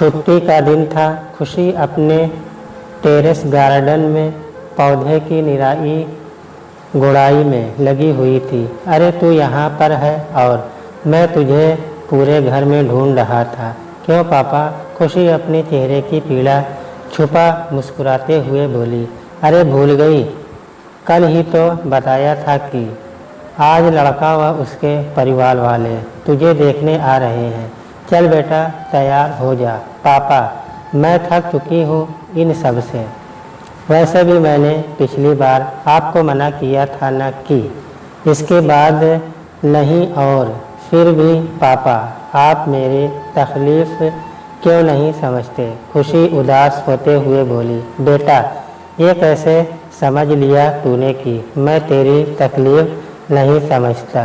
छुट्टी का दिन था। खुशी अपने टेरेस गार्डन में पौधे की निराई गुड़ाई में लगी हुई थी। अरे तू यहाँ पर है, और मैं तुझे पूरे घर में ढूंढ रहा था। क्यों पापा? खुशी अपने चेहरे की पीड़ा छुपा मुस्कुराते हुए बोली। अरे भूल गई, कल ही तो बताया था कि आज लड़का व उसके परिवार वाले तुझे देखने आ रहे हैं। चल बेटा, तैयार हो जा। पापा, मैं थक चुकी हूँ इन सब से। वैसे भी मैंने पिछली बार आपको मना किया था ना कि इसके बाद नहीं, और फिर भी पापा आप मेरी तकलीफ़ क्यों नहीं समझते? खुशी उदास होते हुए बोली। बेटा, ये कैसे समझ लिया तूने कि मैं तेरी तकलीफ़ नहीं समझता?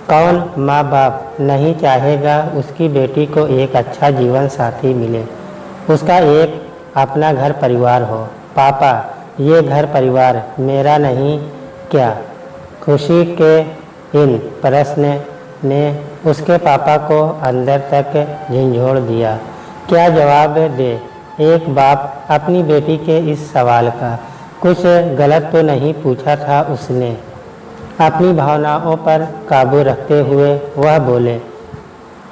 कौन माँ बाप नहीं चाहेगा उसकी बेटी को एक अच्छा जीवन साथी मिले, उसका एक अपना घर परिवार हो? पापा, ये घर परिवार मेरा नहीं क्या? खुशी के इन प्रश्न ने उसके पापा को अंदर तक झंझोड़ दिया। क्या जवाब दे एक बाप अपनी बेटी के इस सवाल का? कुछ गलत तो नहीं पूछा था उसने? अपनी भावनाओं पर काबू रखते हुए वह बोले,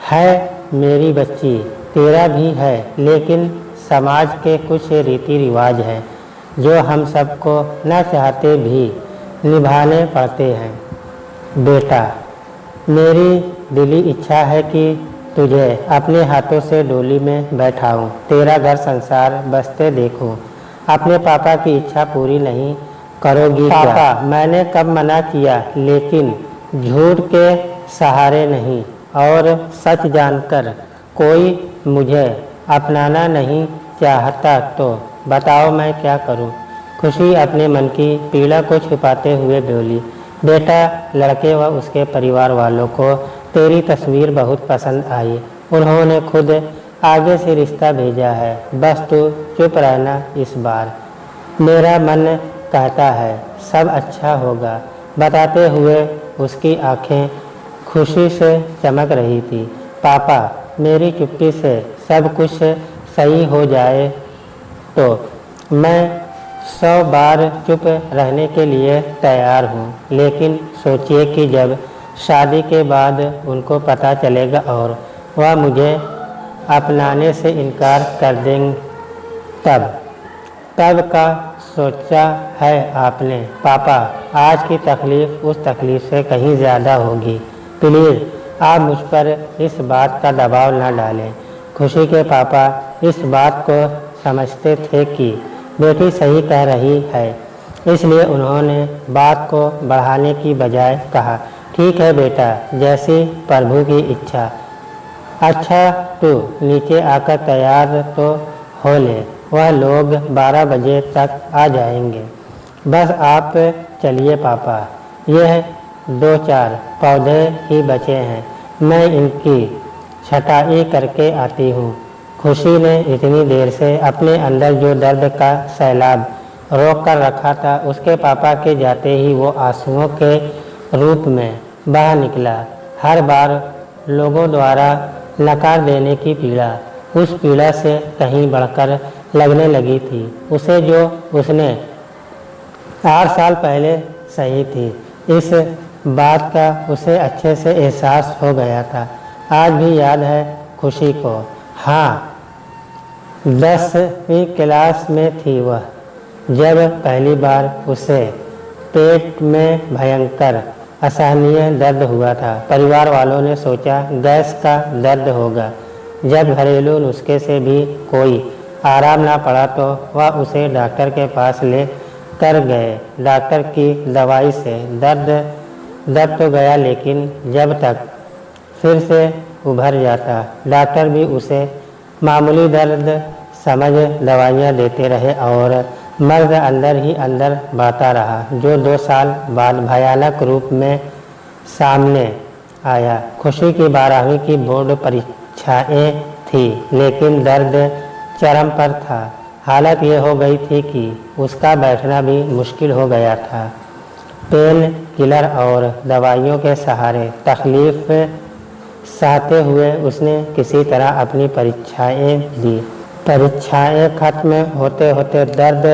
है मेरी बच्ची, तेरा भी है, लेकिन समाज के कुछ रीति रिवाज हैं जो हम सबको न चाहते भी निभाने पड़ते हैं। बेटा, मेरी दिली इच्छा है कि तुझे अपने हाथों से डोली में बैठाऊं, तेरा घर संसार बसते देखूं। अपने पापा की इच्छा पूरी नहीं करोगी क्या? पापा, मैंने कब मना किया, लेकिन झूठ के सहारे नहीं, और सच जानकर कोई मुझे अपनाना नहीं चाहता तो बताओ मैं क्या करूं? खुशी अपने मन की पीड़ा को छिपाते हुए बोली। बेटा, लड़के व उसके परिवार वालों को तेरी तस्वीर बहुत पसंद आई। उन्होंने खुद आगे से रिश्ता भेजा है। बस तू चुप रहना इस बार। मेरा मन कहता है सब अच्छा होगा। बताते हुए उसकी आंखें खुशी से चमक रही थी। पापा, मेरी चुप्पी से सब कुछ सही हो जाए तो मैं 100 बार चुप रहने के लिए तैयार हूँ, लेकिन सोचिए कि जब शादी के बाद उनको पता चलेगा और वह मुझे अपनाने से इनकार कर देंगे, तब का सोचा है आपने? पापा, आज की तकलीफ़ उस तकलीफ़ से कहीं ज़्यादा होगी। प्लीज़ आप मुझ पर इस बात का दबाव न डालें। खुशी के पापा इस बात को समझते थे कि बेटी सही कह रही है, इसलिए उन्होंने बात को बढ़ाने की बजाय कहा, ठीक है बेटा, जैसी प्रभु की इच्छा। अच्छा, तू नीचे आकर तैयार तो हो ले, वह लोग 12 बजे तक आ जाएंगे। बस आप चलिए पापा, यह 2-4 पौधे ही बचे हैं, मैं इनकी छटाई करके आती हूँ। खुशी ने इतनी देर से अपने अंदर जो दर्द का सैलाब रोक कर रखा था, उसके पापा के जाते ही वो आंसुओं के रूप में बह निकला। हर बार लोगों द्वारा नकार देने की पीड़ा उस पीड़ा से कहीं बढ़कर लगने लगी थी उसे, जो उसने 8 साल पहले सही थी। इस बात का उसे अच्छे से एहसास हो गया था। आज भी याद है खुशी को। हाँ, 10वीं क्लास में थी वह, जब पहली बार उसे पेट में भयंकर असहनीय दर्द हुआ था। परिवार वालों ने सोचा गैस का दर्द होगा। जब घरेलू नुस्खे से भी कोई आराम ना पड़ा तो वह उसे डॉक्टर के पास ले कर गए। डॉक्टर की दवाई से दर्द तो गया, लेकिन जब तक फिर से उभर जाता, डॉक्टर भी उसे मामूली दर्द समझ दवाइयाँ देते रहे और मर्द अंदर ही अंदर बढ़ता रहा, जो 2 साल बाद भयानक रूप में सामने आया। खुशी की 12वीं की बोर्ड परीक्षाएं थी, लेकिन दर्द चरम पर था। हालत ये हो गई थी कि उसका बैठना भी मुश्किल हो गया था। पेन किलर और दवाइयों के सहारे तकलीफ सहते हुए उसने किसी तरह अपनी परीक्षाएं दी। परीक्षाएं खत्म होते होते दर्द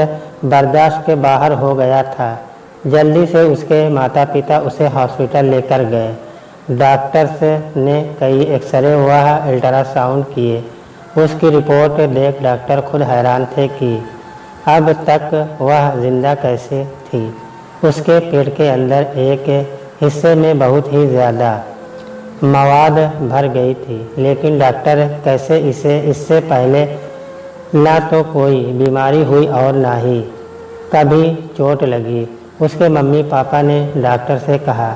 बर्दाश्त के बाहर हो गया था। जल्दी से उसके माता पिता उसे हॉस्पिटल लेकर गए। डॉक्टर्स ने कई एक्सरे व अल्ट्रासाउंड किए। उसकी रिपोर्ट देख डॉक्टर खुद हैरान थे कि अब तक वह जिंदा कैसे थी। उसके पेट के अंदर एक हिस्से में बहुत ही ज़्यादा मवाद भर गई थी, लेकिन डॉक्टर कैसे इससे पहले ना तो कोई बीमारी हुई और ना ही कभी चोट लगी। उसके मम्मी पापा ने डॉक्टर से कहा,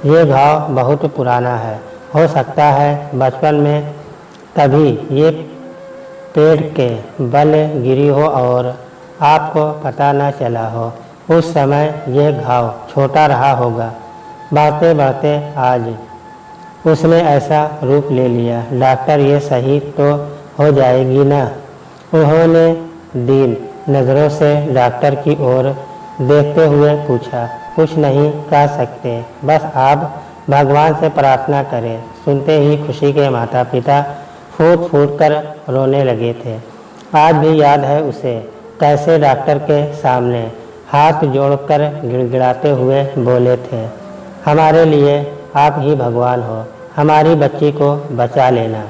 ये घाव बहुत पुराना है, हो सकता है बचपन में कभी ये पेड़ के बल गिरी हो और आपको पता न चला हो। उस समय यह घाव छोटा रहा होगा। बढ़ते बढ़ते आज उसने ऐसा रूप ले लिया। डॉक्टर, ये सही तो हो जाएगी ना? उन्होंने दीन नज़रों से डॉक्टर की ओर देखते हुए पूछा। कुछ नहीं कह सकते, बस आप भगवान से प्रार्थना करें। सुनते ही खुशी के माता पिता फूट फूट कर रोने लगे थे। आज भी याद है उसे कैसे डॉक्टर के सामने हाथ जोड़कर गिड़गिड़ाते हुए बोले थे, हमारे लिए आप ही भगवान हो, हमारी बच्ची को बचा लेना।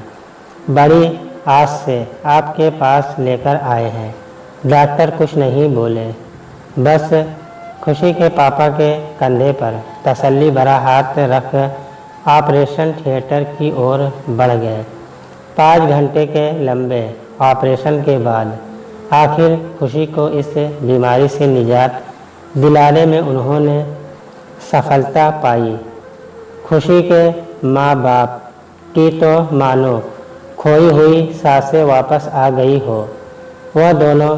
बड़ी आस से आपके पास लेकर आए हैं। डॉक्टर कुछ नहीं बोले, बस खुशी के पापा के कंधे पर तसल्ली भरा हाथ रख ऑपरेशन थिएटर की ओर बढ़ गए। 5 घंटे के लंबे ऑपरेशन के बाद आखिर खुशी को इस बीमारी से निजात दिलाने में उन्होंने सफलता पाई। खुशी के माँ बाप की तो मानो खोई हुई सांसें वापस आ गई हो। वह दोनों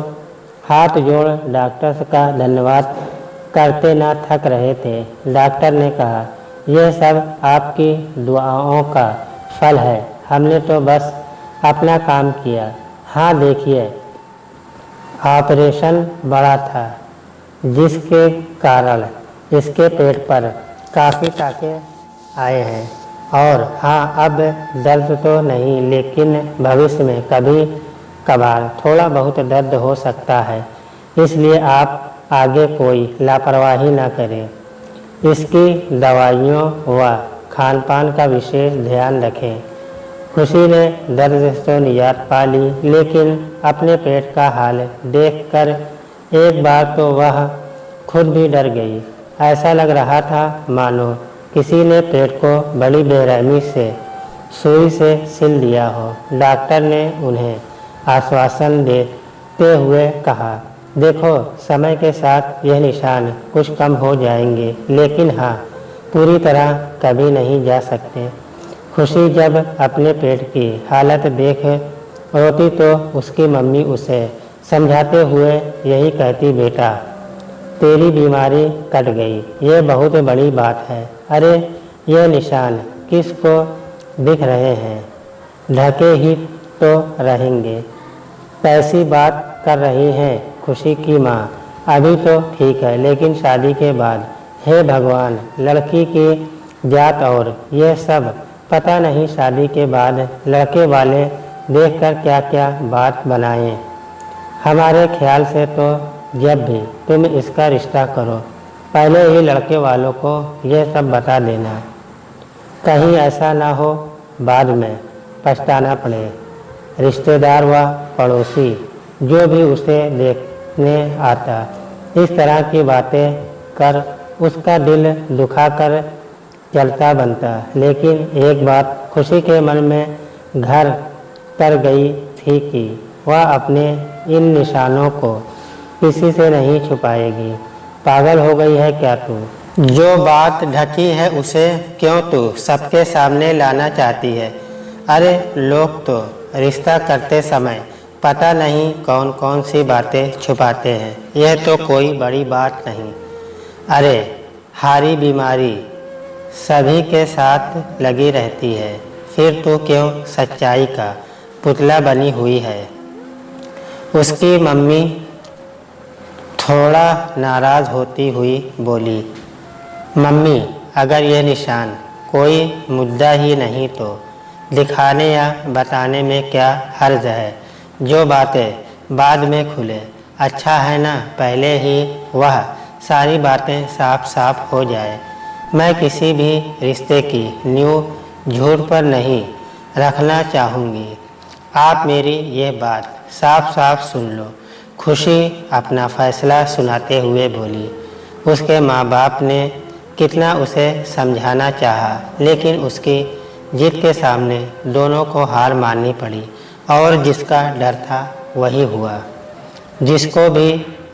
हाथ जोड़ डॉक्टर का धन्यवाद करते न थक रहे थे। डॉक्टर ने कहा, यह सब आपकी दुआओं का फल है, हमने तो बस अपना काम किया। हाँ देखिए, ऑपरेशन बड़ा था, जिसके कारण इसके पेट पर काफ़ी टाँके आए हैं। और हाँ, अब दर्द तो नहीं, लेकिन भविष्य में कभी कभार थोड़ा बहुत दर्द हो सकता है, इसलिए आप आगे कोई लापरवाही ना करें। इसकी दवाइयों व खान पान का विशेष ध्यान रखें। खुशी ने दर्द से तो निजात पा ली, लेकिन अपने पेट का हाल देखकर एक बार तो वह खुद भी डर गई। ऐसा लग रहा था मानो किसी ने पेट को बड़ी बेरहमी से सुई से सिल दिया हो। डॉक्टर ने उन्हें आश्वासन देते हुए कहा, देखो, समय के साथ यह निशान कुछ कम हो जाएंगे, लेकिन हाँ, पूरी तरह कभी नहीं जा सकते। खुशी जब अपने पेट की हालत देख रोती तो उसकी मम्मी उसे समझाते हुए यही कहती, बेटा, तेरी बीमारी कट गई, ये बहुत बड़ी बात है। अरे, ये निशान किसको दिख रहे हैं? ढके ही तो रहेंगे। कैसी बात कर रही हैं खुशी की माँ? अभी तो ठीक है, लेकिन शादी के बाद, हे भगवान, लड़की की जात और ये सब पता नहीं शादी के बाद लड़के वाले देखकर क्या क्या बात बनाएं। हमारे ख्याल से तो जब भी तुम इसका रिश्ता करो, पहले ही लड़के वालों को ये सब बता देना, कहीं ऐसा ना हो बाद में पछताना पड़े। रिश्तेदार व पड़ोसी जो भी उसे देखने आता, इस तरह की बातें कर उसका दिल दुखाकर चलता बनता। लेकिन एक बात खुशी के मन में घर कर गई थी कि वह अपने इन निशानों को किसी से नहीं छुपाएगी। पागल हो गई है क्या तू? जो बात ढकी है उसे क्यों तू सबके सामने लाना चाहती है? अरे, लोग तो रिश्ता करते समय पता नहीं कौन कौन सी बातें छुपाते हैं, यह तो कोई बड़ी बात नहीं। अरे, हारी बीमारी सभी के साथ लगी रहती है, फिर तो क्यों सच्चाई का पुतला बनी हुई है? उसकी मम्मी थोड़ा नाराज़ होती हुई बोली, मम्मी, अगर ये निशान कोई मुद्दा ही नहीं तो दिखाने या बताने में क्या हर्ज है। जो बातें बाद में खुले, अच्छा है ना पहले ही वह सारी बातें साफ साफ हो जाए। मैं किसी भी रिश्ते की नींव झूठ पर नहीं रखना चाहूँगी। आप मेरी यह बात साफ साफ सुन लो। खुशी अपना फैसला सुनाते हुए बोली। उसके माँ बाप ने कितना उसे समझाना चाहा, लेकिन उसकी जिद के सामने दोनों को हार माननी पड़ी और जिसका डर था वही हुआ। जिसको भी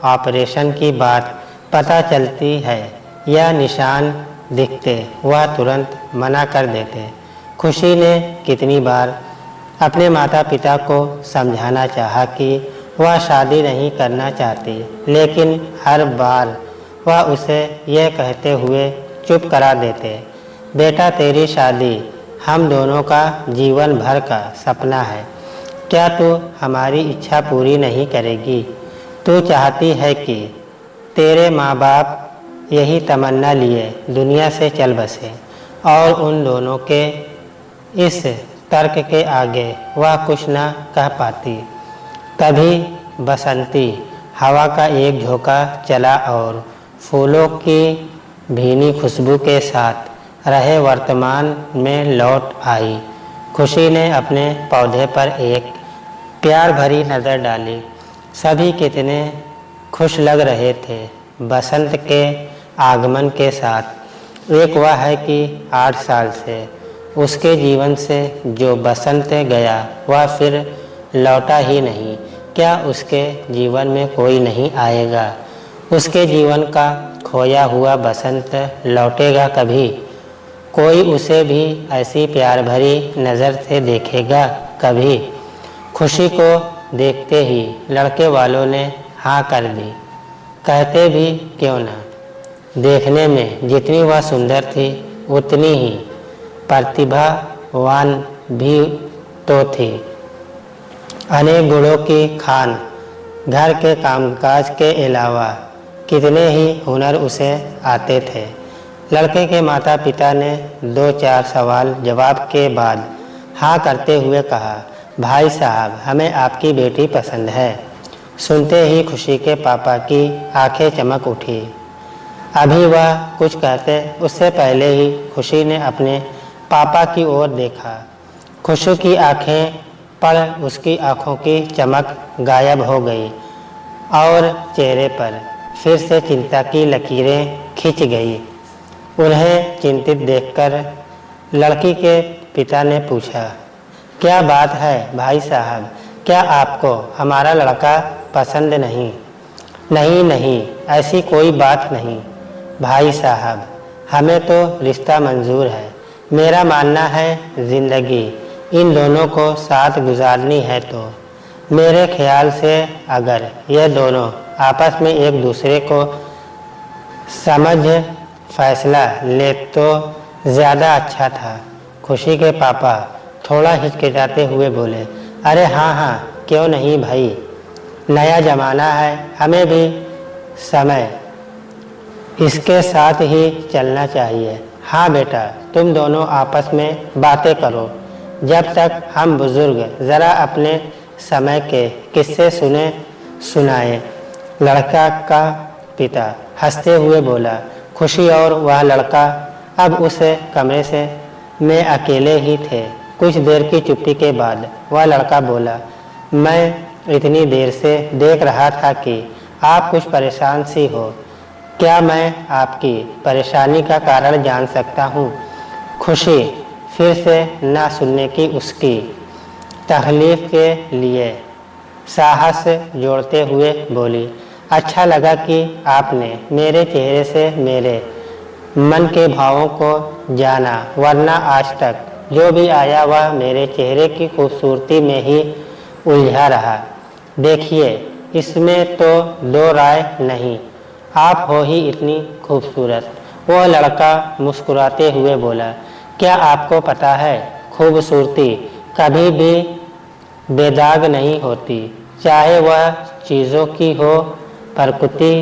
ऑपरेशन की बात पता चलती है या निशान दिखते वह तुरंत मना कर देते। खुशी ने कितनी बार अपने माता पिता को समझाना चाहा कि वह शादी नहीं करना चाहती, लेकिन हर बार वह उसे यह कहते हुए चुप करा देते, बेटा तेरी शादी हम दोनों का जीवन भर का सपना है। क्या तू हमारी इच्छा पूरी नहीं करेगी? तू चाहती है कि तेरे माँ बाप यही तमन्ना लिए दुनिया से चल बसे और उन दोनों के इस तर्क के आगे वह कुछ न कह पाती। तभी बसंती हवा का एक झोंका चला और फूलों की भीनी खुशबू के साथ रहे वर्तमान में लौट आई। खुशी ने अपने पौधे पर एक प्यार भरी नज़र डाली। सभी कितने खुश लग रहे थे बसंत के आगमन के साथ। एक वह है कि 8 साल से उसके जीवन से जो बसंत गया वह फिर लौटा ही नहीं। क्या उसके जीवन में कोई नहीं आएगा? उसके जीवन का खोया हुआ बसंत लौटेगा कभी? कोई उसे भी ऐसी प्यार भरी नज़र से देखेगा कभी? खुशी को देखते ही लड़के वालों ने हाँ कर दी। कहते भी क्यों ना। देखने में जितनी वह सुंदर थी उतनी ही प्रतिभावान भी तो थी। अनेक गुणों की खान, घर के कामकाज के अलावा कितने ही हुनर उसे आते थे। लड़के के माता पिता ने 2-4 सवाल जवाब के बाद हाँ करते हुए कहा, भाई साहब हमें आपकी बेटी पसंद है। सुनते ही खुशी के पापा की आंखें चमक उठी। अभी वह कुछ कहते उससे पहले ही खुशी ने अपने पापा की ओर देखा। खुशी की आंखें पड़ उसकी आंखों की चमक गायब हो गई और चेहरे पर फिर से चिंता की लकीरें खिंच गई। उन्हें चिंतित देखकर लड़की के पिता ने पूछा, क्या बात है भाई साहब, क्या आपको हमारा लड़का पसंद नहीं? नहीं नहीं, ऐसी कोई बात नहीं भाई साहब, हमें तो रिश्ता मंजूर है। मेरा मानना है ज़िंदगी इन दोनों को साथ गुजारनी है तो मेरे ख्याल से अगर ये दोनों आपस में एक दूसरे को समझ फैसला ले तो ज़्यादा अच्छा था। खुशी के पापा थोड़ा हिचकिचाते हुए बोले, अरे हाँ हाँ क्यों नहीं भाई, नया ज़माना है, हमें भी समय इसके साथ ही चलना चाहिए। हाँ बेटा तुम दोनों आपस में बातें करो, जब तक हम बुजुर्ग ज़रा अपने समय के किस्से सुनाए। लड़का का पिता हंसते हुए बोला। खुशी और वह लड़का अब उस कमरे में अकेले ही थे। कुछ देर की चुप्पी के बाद वह लड़का बोला, मैं इतनी देर से देख रहा था कि आप कुछ परेशान सी हो। क्या मैं आपकी परेशानी का कारण जान सकता हूँ? खुशी फिर से ना सुनने की उसकी तकलीफ के लिए साहस जोड़ते हुए बोली, अच्छा लगा कि आपने मेरे चेहरे से मेरे मन के भावों को जाना, वरना आज तक जो भी आया वह मेरे चेहरे की खूबसूरती में ही उलझा रहा। देखिए इसमें तो दो राय नहीं, आप हो ही इतनी खूबसूरत। वह लड़का मुस्कुराते हुए बोला, क्या आपको पता है खूबसूरती कभी भी बेदाग नहीं होती, चाहे वह चीज़ों की हो, प्रकृति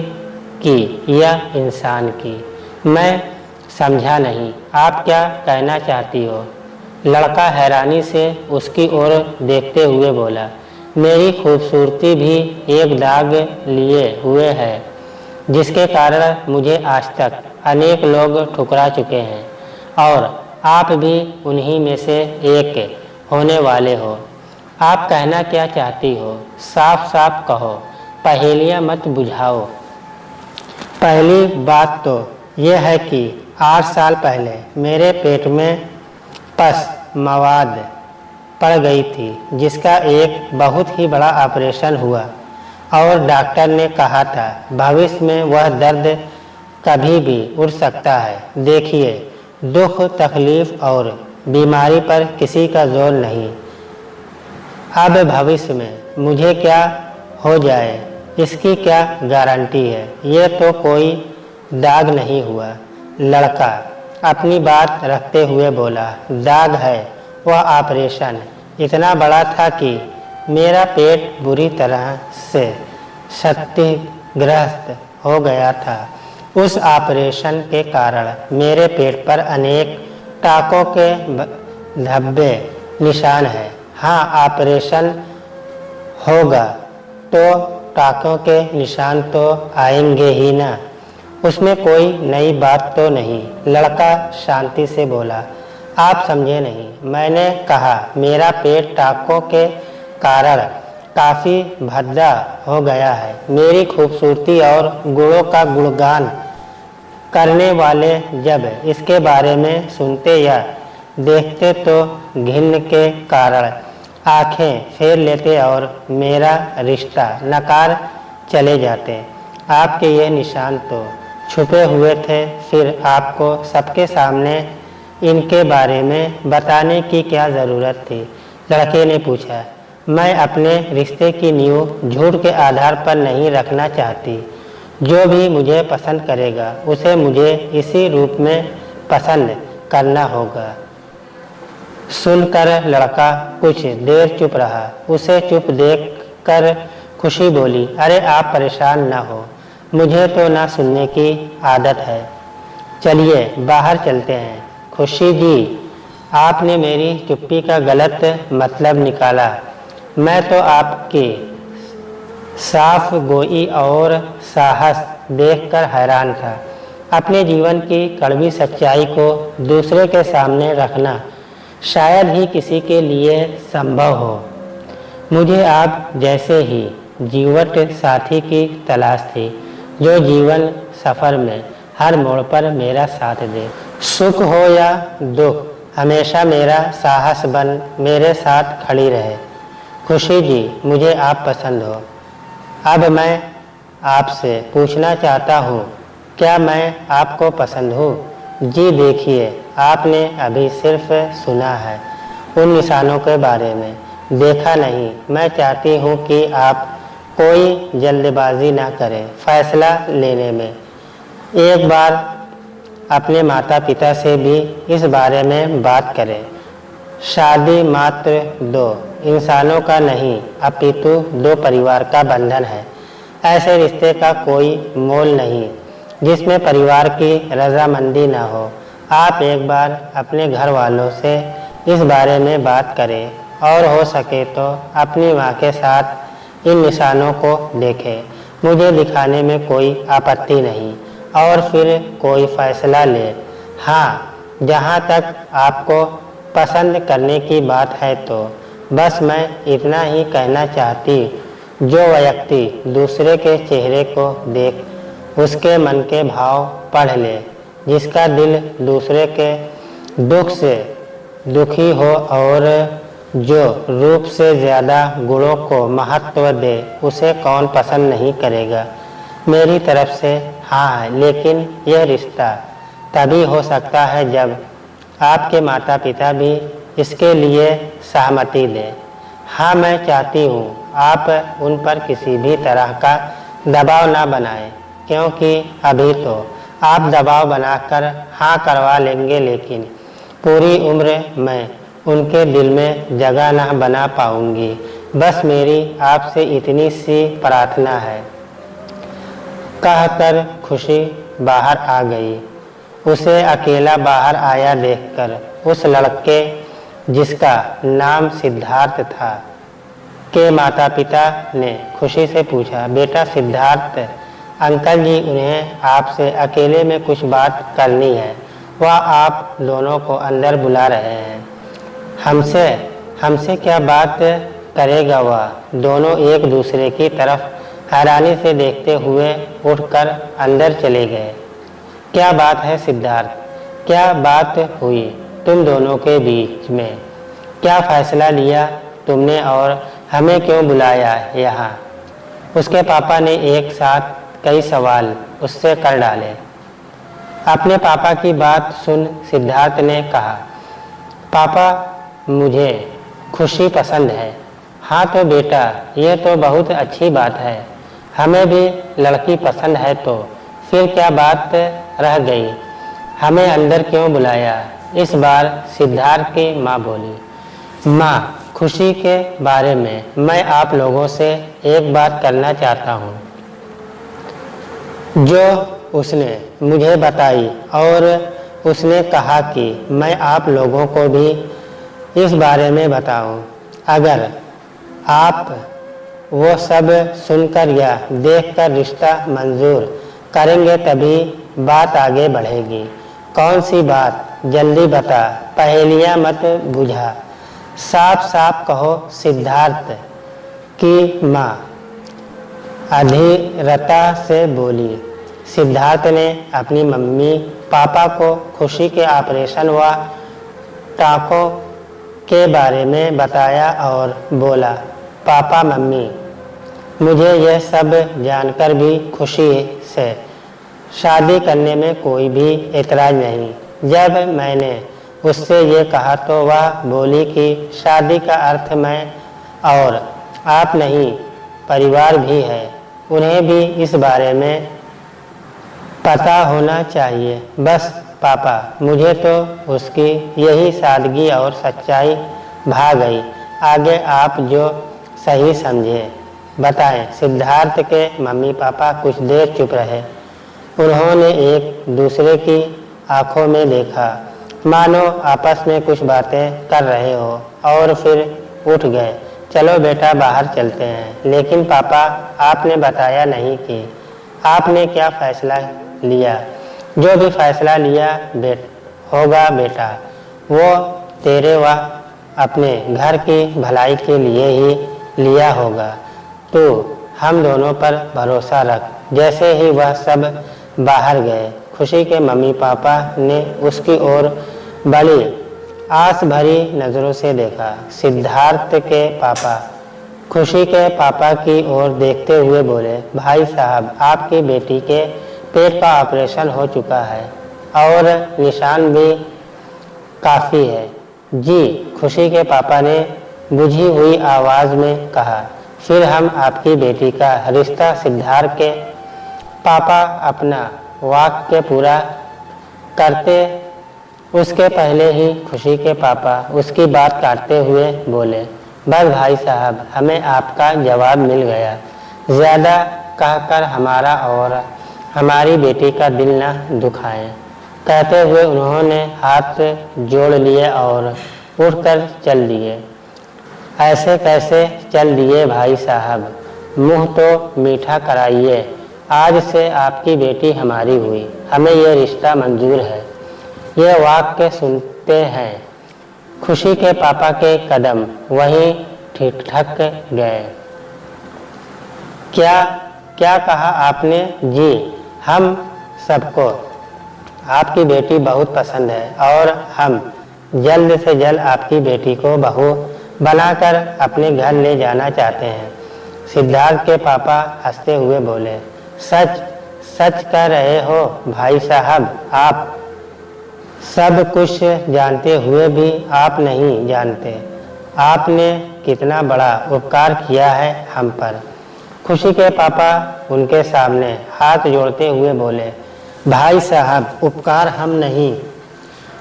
की या इंसान की। मैं समझा नहीं, आप क्या कहना चाहती हो? लड़का हैरानी से उसकी ओर देखते हुए बोला, मेरी खूबसूरती भी एक दाग लिए हुए है जिसके कारण मुझे आज तक अनेक लोग ठुकरा चुके हैं और आप भी उन्हीं में से एक होने वाले हो। आप कहना क्या चाहती हो? साफ साफ कहो, पहेलियां मत बुझाओ। पहली बात तो यह है कि 8 साल पहले मेरे पेट में पस मवाद पड़ गई थी जिसका एक बहुत ही बड़ा ऑपरेशन हुआ और डॉक्टर ने कहा था भविष्य में वह दर्द कभी भी उठ सकता है। देखिए, दुख, तकलीफ और बीमारी पर किसी का जोर नहीं। अब भविष्य में मुझे क्या हो जाए इसकी क्या गारंटी है? ये तो कोई दाग नहीं हुआ। लड़का अपनी बात रखते हुए बोला, दाग है, वह ऑपरेशन इतना बड़ा था कि मेरा पेट बुरी तरह से क्षतिग्रस्त हो गया था। उस ऑपरेशन के कारण मेरे पेट पर अनेक टाँकों के धब्बे निशान हैं। हाँ, ऑपरेशन होगा तो टाँकों के निशान तो आएंगे ही ना, उसमें कोई नई बात तो नहीं। लड़का शांति से बोला, आप समझे नहीं। मैंने कहा मेरा पेट टाँकों के कारण काफ़ी भद्दा हो गया है। मेरी खूबसूरती और गुणों का गुणगान करने वाले जब इसके बारे में सुनते या देखते तो घिन के कारण आंखें फेर लेते और मेरा रिश्ता नकार चले जाते। आपके ये निशान तो छुपे हुए थे, फिर आपको सबके सामने इनके बारे में बताने की क्या ज़रूरत थी? लड़के ने पूछा, मैं अपने रिश्ते की नींव झूठ के आधार पर नहीं रखना चाहती। जो भी मुझे पसंद करेगा उसे मुझे इसी रूप में पसंद करना होगा। सुनकर लड़का कुछ देर चुप रहा। उसे चुप देखकर खुशी बोली, अरे आप परेशान ना हो, मुझे तो ना सुनने की आदत है। चलिए बाहर चलते हैं। खुशी जी, आपने मेरी चुप्पी का गलत मतलब निकाला। मैं तो आपकी साफ गोई और साहस देखकर हैरान था। अपने जीवन की कड़वी सच्चाई को दूसरे के सामने रखना शायद ही किसी के लिए संभव हो। मुझे आप जैसे ही जीवट साथी की तलाश थी, जो जीवन सफ़र में हर मोड़ पर मेरा साथ दे। सुख हो या दुख, हमेशा मेरा साहस बन मेरे साथ खड़ी रहे। खुशी जी, मुझे आप पसंद हो। अब मैं आपसे पूछना चाहता हूँ, क्या मैं आपको पसंद हूँ? जी देखिए, आपने अभी सिर्फ सुना है उन निशानों के बारे में, देखा नहीं। मैं चाहती हूँ कि आप कोई जल्दबाजी ना करें फैसला लेने में। एक बार अपने माता पिता से भी इस बारे में बात करें। शादी मात्र दो इंसानों का नहीं, अपितु दो परिवार का बंधन है। ऐसे रिश्ते का कोई मोल नहीं जिसमें परिवार की रजामंदी ना हो। आप एक बार अपने घर वालों से इस बारे में बात करें और हो सके तो अपनी माँ के साथ इन निशानों को देखें। मुझे दिखाने में कोई आपत्ति नहीं और फिर कोई फैसला ले। हाँ, जहाँ तक आपको पसंद करने की बात है तो बस मैं इतना ही कहना चाहती, जो व्यक्ति दूसरे के चेहरे को देख उसके मन के भाव पढ़ ले, जिसका दिल दूसरे के दुख से दुखी हो और जो रूप से ज़्यादा गुणों को महत्व दे, उसे कौन पसंद नहीं करेगा। मेरी तरफ से हाँ है, लेकिन यह रिश्ता तभी हो सकता है जब आपके माता पिता भी इसके लिए सहमति दें। हाँ, मैं चाहती हूँ आप उन पर किसी भी तरह का दबाव ना बनाएं, क्योंकि अभी तो आप दबाव बनाकर हाँ करवा लेंगे, लेकिन पूरी उम्र मैं उनके दिल में जगह ना बना पाऊँगी। बस मेरी आपसे इतनी सी प्रार्थना है। कहकर खुशी बाहर आ गई। उसे अकेला बाहर आया देखकर उस लड़के जिसका नाम सिद्धार्थ था, के माता पिता ने खुशी से पूछा, बेटा सिद्धार्थ, अंकल जी उन्हें आपसे अकेले में कुछ बात करनी है, वह आप दोनों को अंदर बुला रहे हैं। हमसे हमसे क्या बात करेगा वह? दोनों एक दूसरे की तरफ हैरानी से देखते हुए उठकर अंदर चले गए। क्या बात है सिद्धार्थ, क्या बात हुई तुम दोनों के बीच में? क्या फैसला लिया तुमने और हमें क्यों बुलाया यहाँ? उसके पापा ने एक साथ कई सवाल उससे कर डाले। अपने पापा की बात सुन सिद्धार्थ ने कहा, पापा मुझे खुशी पसंद है। हाँ तो बेटा, ये तो बहुत अच्छी बात है। हमें भी लड़की पसंद है, तो फिर क्या बात रह गई? हमें अंदर क्यों बुलाया? इस बार सिद्धार्थ की माँ बोली, माँ, खुशी के बारे में मैं आप लोगों से एक बात करना चाहता हूँ जो उसने मुझे बताई, और उसने कहा कि मैं आप लोगों को भी इस बारे में बताऊं। अगर आप वो सब सुनकर या देखकर रिश्ता मंजूर करेंगे तभी बात आगे बढ़ेगी। कौन सी बात? जल्दी बता, पहेलियां मत बुझा, साफ साफ कहो। सिद्धार्थ की माँ अधीरता से बोली। सिद्धार्थ ने अपनी मम्मी पापा को खुशी के ऑपरेशन व टाँकों के बारे में बताया और बोला, पापा मम्मी, मुझे यह सब जानकर भी खुशी से शादी करने में कोई भी एतराज़ नहीं। जब मैंने उससे ये कहा तो वह बोली कि शादी का अर्थ मैं और आप नहीं, परिवार भी है, उन्हें भी इस बारे में पता होना चाहिए। बस पापा, मुझे तो उसकी यही सादगी और सच्चाई भा गई। आगे आप जो सही समझे बताएं। सिद्धार्थ के मम्मी पापा कुछ देर चुप रहे। उन्होंने एक दूसरे की आंखों में देखा, मानो आपस में कुछ बातें कर रहे हो, और फिर उठ गए। चलो बेटा, बाहर चलते हैं। लेकिन पापा, आपने बताया नहीं कि आपने क्या फैसला लिया। जो भी फैसला लिया होगा बेटा, वो तेरे व अपने घर की भलाई के लिए ही लिया होगा। तो हम दोनों पर भरोसा रख। जैसे ही वह सब बाहर गए, खुशी के मम्मी पापा ने उसकी ओर बड़ी आस भरी नज़रों से देखा। सिद्धार्थ के पापा खुशी के पापा की ओर देखते हुए बोले, भाई साहब, आपकी बेटी के पेट का ऑपरेशन हो चुका है और निशान भी काफ़ी है। जी, खुशी के पापा ने बुझी हुई आवाज़ में कहा। फिर हम आपकी बेटी का रिश्ता। सिद्धार्थ के पापा अपना वाक्य पूरा करते उसके पहले ही खुशी के पापा उसकी बात काटते हुए बोले, बस भाई साहब, हमें आपका जवाब मिल गया। ज़्यादा कहकर हमारा और हमारी बेटी का दिल न दुखाएं। कहते हुए उन्होंने हाथ जोड़ लिए और उठकर चल दिए। ऐसे कैसे चल दिए भाई साहब? मुंह तो मीठा कराइए। आज से आपकी बेटी हमारी हुई, हमें यह रिश्ता मंजूर है। ये वाक्य सुनते हैं खुशी के पापा के कदम वहीं ठिठक गए। क्या क्या कहा आपने? जी, हम सबको आपकी बेटी बहुत पसंद है और हम जल्द से जल्द आपकी बेटी को बहू बनाकर अपने घर ले जाना चाहते हैं। सिद्धार्थ के पापा हंसते हुए बोले, सच सच कह रहे हो भाई साहब? आप सब कुछ जानते हुए भी आप नहीं जानते आपने कितना बड़ा उपकार किया है हम पर। खुशी के पापा उनके सामने हाथ जोड़ते हुए बोले, भाई साहब, उपकार हम नहीं,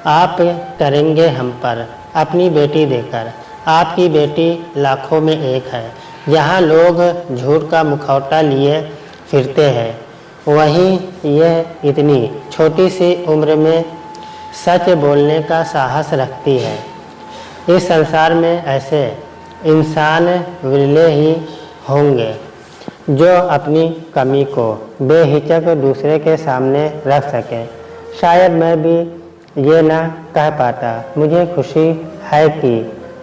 आप करेंगे हम पर अपनी बेटी देकर। आपकी बेटी लाखों में एक है। जहाँ लोग झूठ का मुखौटा लिए फिरते हैं, वहीं यह इतनी छोटी सी उम्र में सच बोलने का साहस रखती है। इस संसार में ऐसे इंसान विरले ही होंगे जो अपनी कमी को बेहिचक दूसरे के सामने रख सके। शायद मैं भी ये ना कह पाता। मुझे खुशी है कि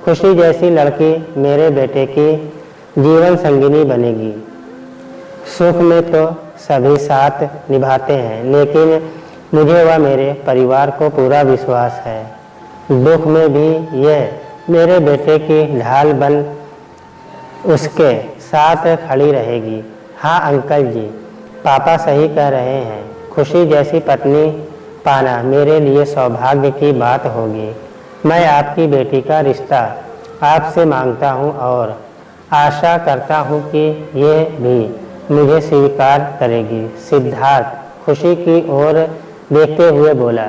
खुशी जैसी लड़की मेरे बेटे की जीवन संगिनी बनेगी। सुख में तो सभी साथ निभाते हैं, लेकिन मुझे व मेरे परिवार को पूरा विश्वास है दुख में भी यह मेरे बेटे की ढाल बन उसके साथ खड़ी रहेगी। हाँ अंकल जी, पापा सही कह रहे हैं। खुशी जैसी पत्नी पाना मेरे लिए सौभाग्य की बात होगी। मैं आपकी बेटी का रिश्ता आपसे मांगता हूँ और आशा करता हूँ कि ये भी मुझे स्वीकार करेगी। सिद्धार्थ खुशी की ओर देखते हुए बोला,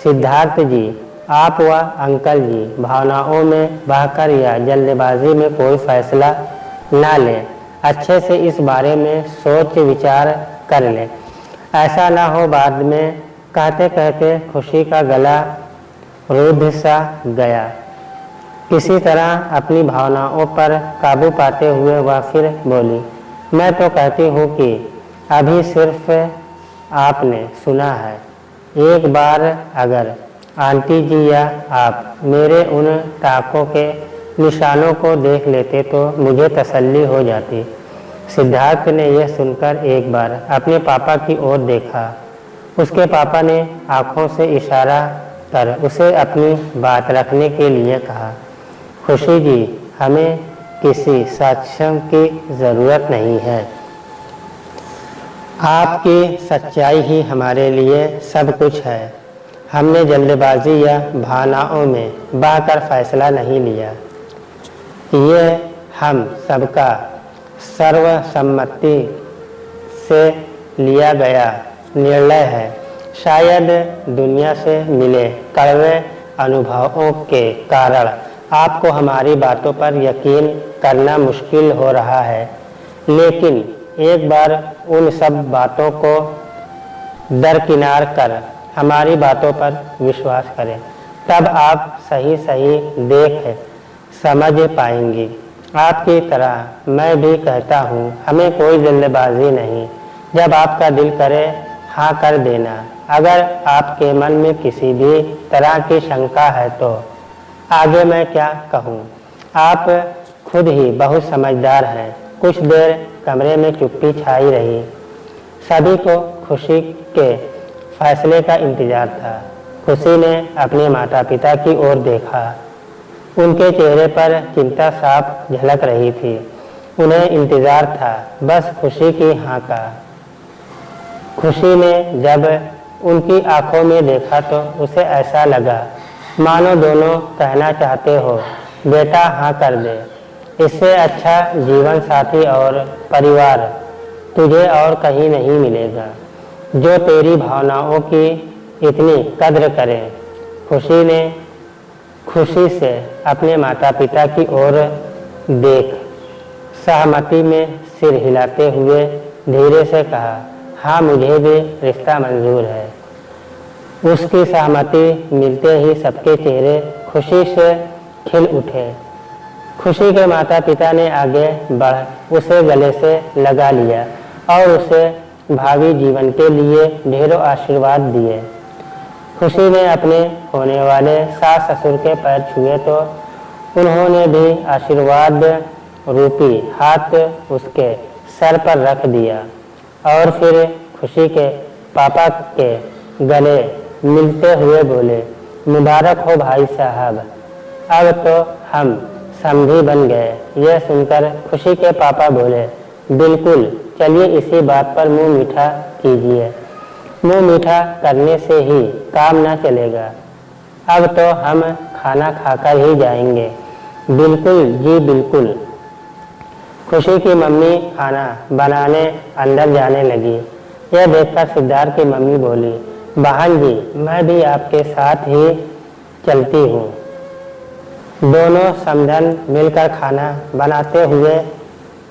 सिद्धार्थ जी, आप व अंकल जी भावनाओं में बहकर या जल्दबाजी में कोई फैसला ना लें। अच्छे से इस बारे में सोच विचार कर लें। ऐसा ना हो बाद में कहते कहते खुशी का गला रुद्ध सा गया। किसी तरह अपनी भावनाओं पर काबू पाते हुए वह फिर बोली, मैं तो कहती हूँ कि अभी सिर्फ आपने सुना है। एक बार अगर आंटी जी या आप मेरे उन टाँकों के निशानों को देख लेते तो मुझे तसल्ली हो जाती। सिद्धार्थ ने यह सुनकर एक बार अपने पापा की ओर देखा। उसके पापा ने आंखों से इशारा कर उसे अपनी बात रखने के लिए कहा, खुशी जी, हमें किसी साक्ष्य की ज़रूरत नहीं है। आपकी सच्चाई ही हमारे लिए सब कुछ है। हमने जल्दबाजी या भावनाओं में बहकर फैसला नहीं लिया। ये हम सबका सर्वसम्मति से लिया गया निर्णय है। शायद दुनिया से मिले कड़वे अनुभवों के कारण आपको हमारी बातों पर यकीन करना मुश्किल हो रहा है, लेकिन एक बार उन सब बातों को दरकिनार कर हमारी बातों पर विश्वास करें, तब आप सही सही देख समझ पाएंगी। आपकी तरह मैं भी कहता हूँ, हमें कोई जल्दबाजी नहीं। जब आपका दिल करे हाँ कर देना। अगर आपके मन में किसी भी तरह की शंका है तो आगे मैं क्या कहूँ। आप खुद ही बहुत समझदार हैं। कुछ देर कमरे में चुप्पी छाई रही। सभी को खुशी के फैसले का इंतजार था। खुशी ने अपने माता पिता की ओर देखा। उनके चेहरे पर चिंता साफ झलक रही थी। उन्हें इंतजार था बस खुशी की हाँ का। खुशी ने जब उनकी आंखों में देखा तो उसे ऐसा लगा मानो दोनों कहना चाहते हो, बेटा हाँ कर दे। इससे अच्छा जीवन साथी और परिवार तुझे और कहीं नहीं मिलेगा जो तेरी भावनाओं की इतनी कद्र करे। खुशी ने खुशी से अपने माता पिता की ओर देख सहमति में सिर हिलाते हुए धीरे से कहा, हाँ मुझे भी रिश्ता मंजूर है। उसकी सहमति मिलते ही सबके चेहरे खुशी से खिल उठे। खुशी के माता पिता ने आगे बढ़ उसे गले से लगा लिया और उसे भावी जीवन के लिए ढेरों आशीर्वाद दिए। खुशी ने अपने होने वाले सास ससुर के पैर छुए तो उन्होंने भी आशीर्वाद रूपी हाथ उसके सर पर रख दिया और फिर खुशी के पापा के गले मिलते हुए बोले, मुबारक हो भाई साहब, अब तो हम समधी बन गए। यह सुनकर खुशी के पापा बोले, बिल्कुल, चलिए इसी बात पर मुंह मीठा कीजिए। मुंह मीठा करने से ही काम न चलेगा। अब तो हम खाना खाकर ही जाएंगे। बिल्कुल जी बिल्कुल। खुशी की मम्मी खाना बनाने अंदर जाने लगी। यह देखकर सिद्धार्थ की मम्मी बोली, बहन जी, मैं भी आपके साथ ही चलती हूँ। दोनों समधन मिलकर खाना बनाते हुए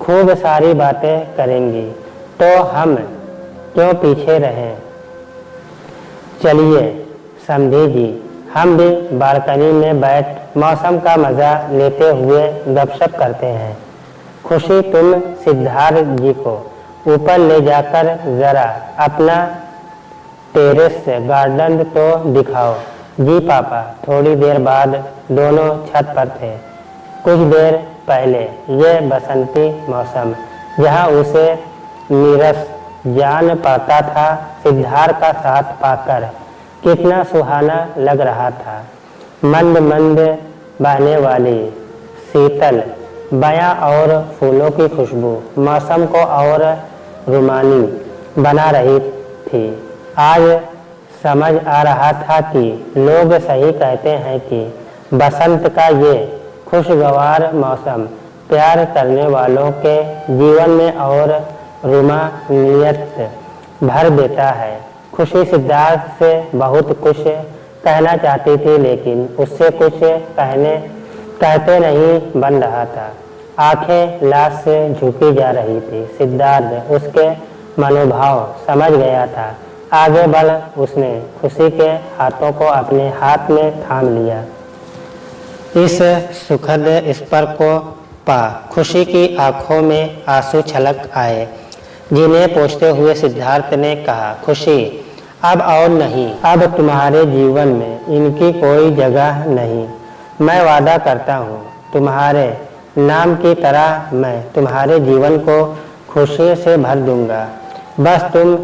खूब सारी बातें करेंगी, तो हम क्यों पीछे रहें। चलिए समधी जी, हम भी बालकनी में बैठ मौसम का मज़ा लेते हुए गपशप करते हैं। खुशी, तुम सिद्धार्थ जी को ऊपर ले जाकर ज़रा अपना टेरेस गार्डन तो दिखाओ। जी पापा। थोड़ी देर बाद दोनों छत पर थे। कुछ देर पहले ये बसंती मौसम जहाँ उसे नीरस जान पाता था, सिद्धार्थ का साथ पाकर कितना सुहाना लग रहा था। मंद मंद बहने वाली शीतल बयां और फूलों की खुशबू मौसम को और रुमानी बना रही थी। आज समझ आ रहा था कि लोग सही कहते हैं कि बसंत का ये खुशगवार मौसम प्यार करने वालों के जीवन में और रुमानियत भर देता है। खुशी सिद्धार्थ से बहुत कुछ कहना चाहती थी, लेकिन उससे कुछ कहते नहीं बन रहा था। आंखें लाश से झुकी जा रही थी। सिद्धार्थ उसके मनोभाव समझ गया था। आगे बढ़ उसने खुशी के हाथों को अपने हाथ में थाम लिया। इस सुखद स्पर्श को पा खुशी की आंखों में आंसू छलक आए, जिन्हें पोंछते हुए सिद्धार्थ ने कहा, खुशी अब और नहीं, अब तुम्हारे जीवन में इनकी कोई जगह नहीं। मैं वादा करता हूँ तुम्हारे नाम की तरह मैं तुम्हारे जीवन को खुशी से भर दूंगा। बस तुम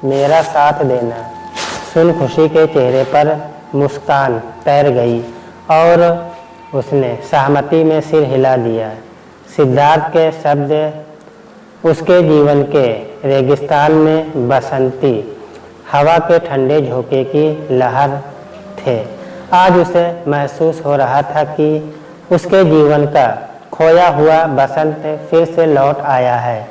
मेरा साथ देना। सुन खुशी के चेहरे पर मुस्कान तैर गई और उसने सहमति में सिर हिला दिया। सिद्धार्थ के शब्द उसके जीवन के रेगिस्तान में बसंती हवा के ठंडे झोंके की लहर थे। आज उसे महसूस हो रहा था कि उसके जीवन का खोया हुआ बसंत फिर से लौट आया है।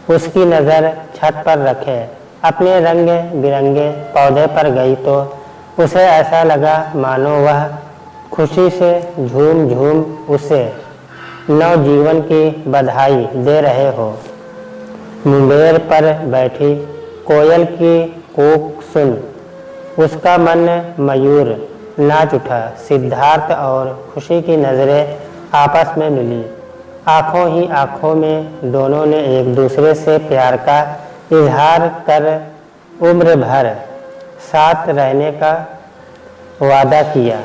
उसकी नज़र छत पर रखे अपने रंग बिरंगे पौधे पर गई तो उसे ऐसा लगा मानो वह खुशी से झूम झूम उसे नवजीवन की बधाई दे रहे हो। मुंडेर पर बैठी कोयल की कूक सुन उसका मन मयूर नाच उठा। सिद्धार्थ और खुशी की नज़रें आपस में मिली। आंखों ही आंखों में दोनों ने एक दूसरे से प्यार का इजहार कर उम्र भर साथ रहने का वादा किया।